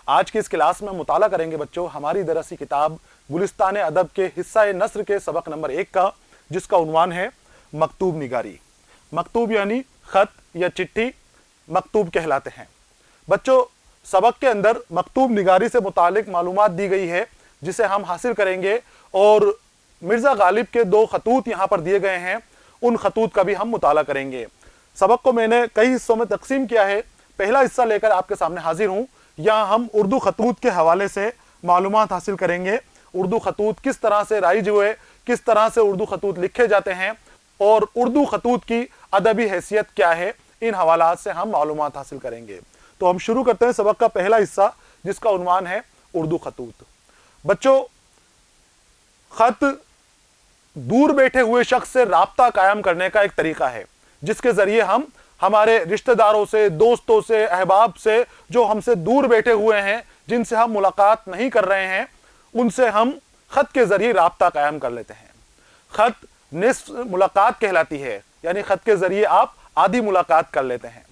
आज की इस क्लास में मुताला करेंगे बच्चों हमारी दरसी किताब गुलिस्तान अदब के हिस्सा नस्र के सबक नंबर 1 का, जिसका उन्वान है मकतूब निगारी। मकतूब यानी खत या चिट्ठी मकतूब कहलाते हैं। बच्चों, सबक के अंदर मकतूब निगारी से मुतालिक मालूमात दी गई है जिसे हम हासिल करेंगे, और मिर्ज़ा गालिब के 2 खतूत यहाँ पर दिए गए हैं, उन खतूत का भी हम मुताला करेंगे। सबक को मैंने कई हिस्सों में तकसीम किया है। पहला हिस्सा लेकर आपके सामने हाजिर हूँ। यहाँ हम उर्दू खतूत के हवाले से मालूमात हासिल करेंगे। उर्दू खतूत किस तरह से राइज हुए, किस तरह से उर्दू खतूत लिखे जाते हैं और उर्दू खतूत की अदबी हैसियत क्या है, इन हवालात से हम मालूमात हासिल करेंगे। तो हम शुरू करते हैं सबक का पहला हिस्सा, जिसका उन्वान है उर्दू खतूत। बच्चों, खत दूर बैठे हुए शख्स से राब्ता कायम करने का एक तरीका है, जिसके जरिए हम हमारे रिश्तेदारों से, दोस्तों से, अहबाब से जो हमसे दूर बैठे हुए हैं, जिनसे हम मुलाकात नहीं कर रहे हैं, उनसे हम खत के जरिए राब्ता कायम कर लेते हैं। खत निस्फ मुलाकात कहलाती है, यानी खत के जरिए आप आधी मुलाकात कर लेते हैं।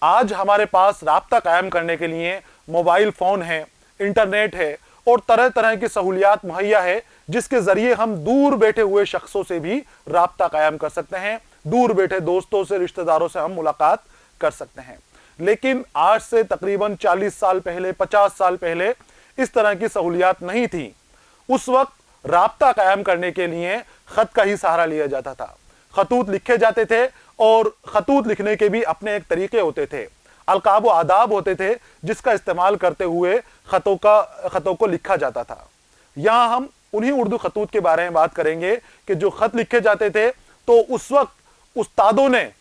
आज हमारे पास राब्ता कायम करने के लिए मोबाइल फ़ोन है, इंटरनेट है और तरह तरह की सहूलियात मुहैया है, जिसके ज़रिए हम दूर बैठे हुए शख्सों से भी राब्ता कायम कर सकते हैं। दूर बैठे दोस्तों से, रिश्तेदारों से हम मुलाकात कर सकते हैं। लेकिन आज से तकरीबन 40 साल पहले, 50 साल पहले इस तरह की सहूलियात नहीं थी। उस वक्त राब्ता कायम करने के लिए ख़त का ही सहारा लिया जाता था। खतूत लिखे जाते थे और खतूत लिखने के भी अपने एक तरीके होते थे, अलकाब व आदाब होते थे, जिसका इस्तेमाल करते हुए खतों को लिखा जाता था। यहाँ हम उन्हीं उर्दू खतूत के बारे में बात करेंगे कि जो खत लिखे जाते थे, तो उस वक्त उस्तादों ने,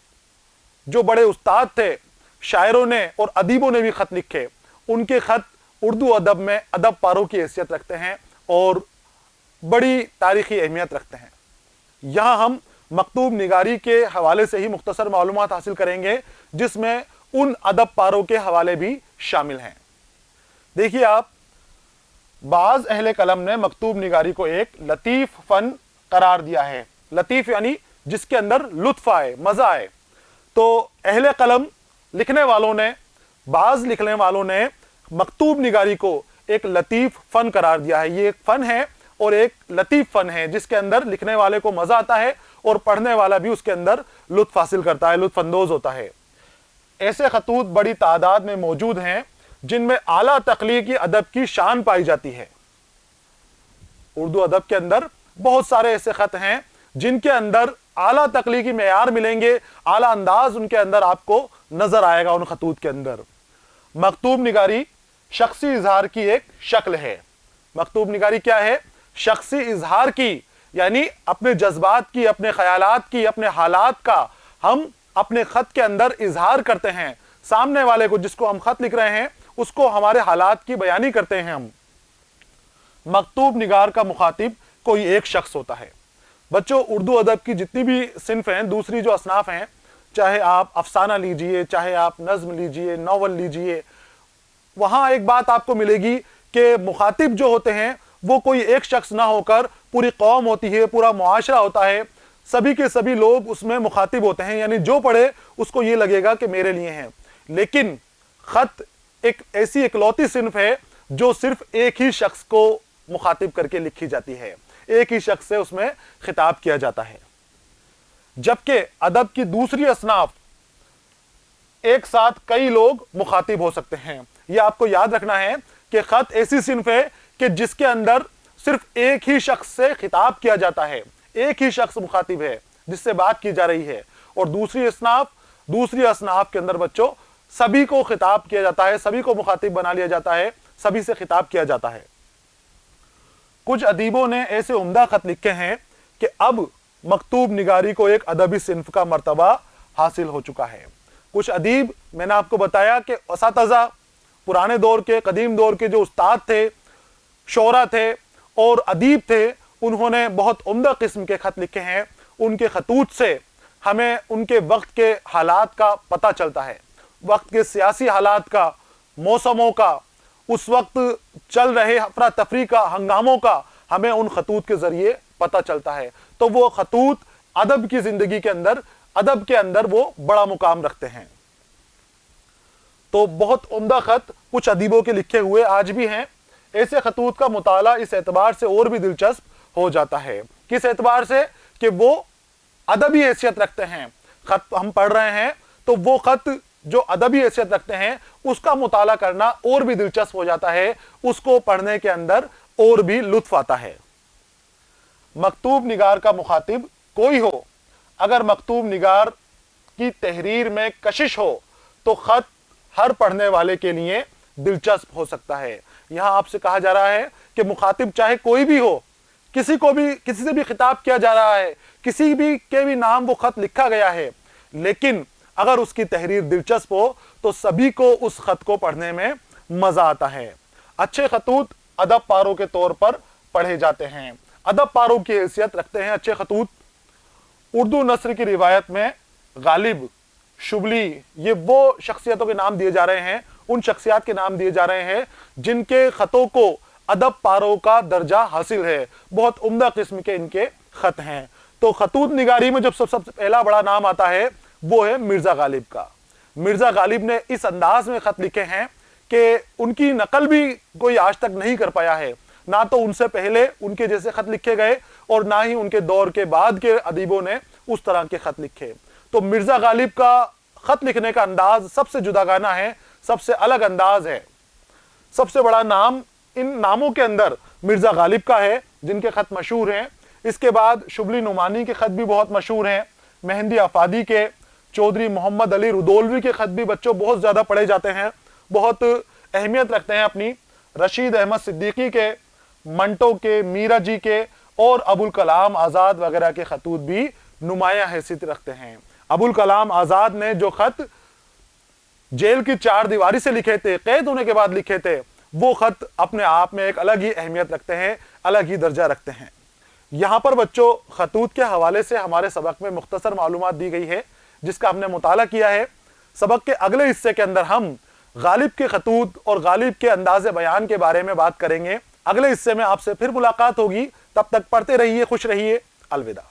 जो बड़े उस्ताद थे, शायरों ने और अदीबों ने भी खत लिखे। उनके खत उर्दू अदब में अदब पारों की हैसियत रखते हैं और बड़ी तारीखी अहमियत रखते हैं। यहाँ हम मकतूब निगारी के हवाले से ही मुख्तसर मालूमात हासिल करेंगे, जिसमें उन अदब पारों के हवाले भी शामिल हैं। देखिए आप, बाज़ अहले कलम ने मकतूब निगारी को एक लतीफ़ फ़न करार दिया है। लतीफ़ यानी जिसके अंदर लुत्फ़ आए, मज़ा आए। तो अहले कलम लिखने वालों ने, बाज़ लिखने वालों ने मकतूब निगारी को एक लतीफ़ फ़न करार दिया है। ये एक फ़न है और एक लतीफ़ फ़न है, जिसके अंदर लिखने वाले को मज़ा आता है और पढ़ने वाला भी उसके अंदर लुत्फ़ हासिल करता है, लुत्फ़ अंदोज़ होता है। ऐसे खतूत बड़ी तादाद में मौजूद हैं, जिनमें आला तख्लीकी अदब की शान पाई जाती है। उर्दू अदब के अंदर बहुत सारे ऐसे खत हैं जिनके अंदर आला तख्लीकी मेयार मिलेंगे, आला अंदाज उनके अंदर आपको नजर आएगा। उन खतूत के अंदर मकतूब निगारी शख्सी इजहार की एक शक्ल है। मकतूब निगारी क्या है? शख्सी इजहार की, यानी अपने जज्बात की, अपने ख्यालात की, अपने हालात का हम अपने खत के अंदर इजहार करते हैं। सामने वाले को, जिसको हम खत लिख रहे हैं, उसको हमारे हालात की बयानी करते हैं हम। मकतूब निगार का मुखातिब कोई एक शख्स होता है। बच्चों, उर्दू अदब की जितनी भी सिन्फ हैं, दूसरी जो असनाफ हैं, चाहे आप अफसाना लीजिए, चाहे आप नज्म लीजिए, नावल लीजिए, वहां एक बात आपको मिलेगी कि मुखातिब जो होते हैं वो कोई एक शख्स ना होकर पूरी कौम होती है, पूरा मुआशरा होता है। सभी के सभी लोग उसमें मुखातिब होते हैं, यानी जो पढ़े उसको ये लगेगा कि मेरे लिए हैं। लेकिन खत एक ऐसी इकलौती सिन्फ है जो सिर्फ एक ही शख्स को मुखातिब करके लिखी जाती है, एक ही शख्स से उसमें खिताब किया जाता है। जबकि अदब की दूसरी असनाफ एक साथ कई लोग मुखातिब हो सकते हैं। यह आपको याद रखना है कि खत ऐसी सिन्फ है कि जिसके अंदर सिर्फ एक ही शख्स से खिताब किया जाता है, एक ही शख्स मुखातिब है जिससे बात की जा रही है। और दूसरी असनाफ के अंदर बच्चों सभी को खिताब किया जाता है, सभी को मुखातिब बना लिया जाता है, सभी से खिताब किया जाता है। कुछ अदीबों ने ऐसे उम्दा खत लिखे हैं कि अब मकतूब निगारी को एक अदबी सिन्फ का मर्तबा हासिल हो चुका है। कुछ अदीब, मैंने आपको बताया कि असातिज़ा, पुराने दौर के, कदीम दौर के जो उस्ताद थे, शोरा थे और अदीब थे, उन्होंने बहुत उम्दा किस्म के खत लिखे हैं। उनके खतूत से हमें उनके वक्त के हालात का पता चलता है, वक्त के सियासी हालात का, मौसमों का, उस वक्त चल रहे अफरा तफरी का, हंगामों का हमें उन खतूत के जरिए पता चलता है। तो वो खतूत अदब की जिंदगी के अंदर, अदब के अंदर वो बड़ा मुकाम रखते हैं। तो बहुत उम्दा खत कुछ अदीबों के लिखे हुए आज भी हैं। ऐसे खतूत का मुताला इस एतबार से और भी दिलचस्प हो जाता है। किस एतबार से? कि वो अदबी हैसियत रखते हैं। खत हम पढ़ रहे हैं तो वो खत जो अदबी हैसियत रखते हैं उसका मुताला करना और भी दिलचस्प हो जाता है, उसको पढ़ने के अंदर और भी लुत्फ आता है। मकतूब निगार का मुखातिब कोई हो, अगर मकतूब निगार की तहरीर में कशिश हो तो खत हर पढ़ने वाले के लिए दिलचस्प हो सकता है। यहां आपसे कहा जा रहा है कि मुखातिब चाहे कोई भी हो, किसी से भी खिताब किया जा रहा है, किसी भी के भी नाम वो खत लिखा गया है, लेकिन अगर उसकी तहरीर दिलचस्प हो तो सभी को उस खत को पढ़ने में मजा आता है। अच्छे खतूत अदब पारों के तौर पर पढ़े जाते हैं, अदब पारों की हैसियत रखते हैं अच्छे खतूत। उर्दू नस्र की रिवायत में गालिब, शुबली, ये वो शख्सियतों के नाम दिए जा रहे हैं, उन शख्सियत के नाम दिए जा रहे हैं जिनके खतों को अदब पारों का दर्जा हासिल है, बहुत उम्दा किस्म के इनके खत हैं। तो खतूत निगारी में जब सबसे पहला बड़ा नाम आता है वो है मिर्जा गालिब का। मिर्जा गालिब ने इस अंदाज में खत लिखे हैं कि उनकी नकल भी कोई आज तक नहीं कर पाया है, ना तो उनसे पहले उनके जैसे खत लिखे गए और ना ही उनके दौर के बाद के अदीबों ने उस तरह के खत लिखे। तो मिर्जा गालिब का खत लिखने का अंदाज सबसे जुदागाना है, सबसे अलग अंदाज है। सबसे बड़ा नाम इन नामों के अंदर मिर्जा गालिब का है जिनके खत मशहूर हैं। इसके बाद शुबली नुमानी के खत भी बहुत मशहूर हैं, मेहंदी आफादी के, चौधरी मोहम्मद अली रुदौलवी के खत भी बच्चों बहुत ज्यादा पढ़े जाते हैं, बहुत अहमियत रखते हैं अपनी। रशीद अहमद सिद्दीकी के, मंटो के, मीरा जी के और अबुल कलाम आजाद वगैरह के खतूत भी नुमाया हैसियत रखते हैं। अबुल कलाम आजाद ने जो खत जेल की चार दीवारी से लिखे थे, कैद होने के बाद लिखे थे, वो खत अपने आप में एक अलग ही अहमियत रखते हैं, अलग ही दर्जा रखते हैं। यहाँ पर बच्चों खतूत के हवाले से हमारे सबक में मुख्तसर मालूमात दी गई है जिसका हमने मुताला किया है। सबक के अगले हिस्से के अंदर हम गालिब के खतूत और गालिब के अंदाज़े बयान के बारे में बात करेंगे। अगले हिस्से में आपसे फिर मुलाकात होगी, तब तक पढ़ते रहिए, खुश रहिए, अलविदा।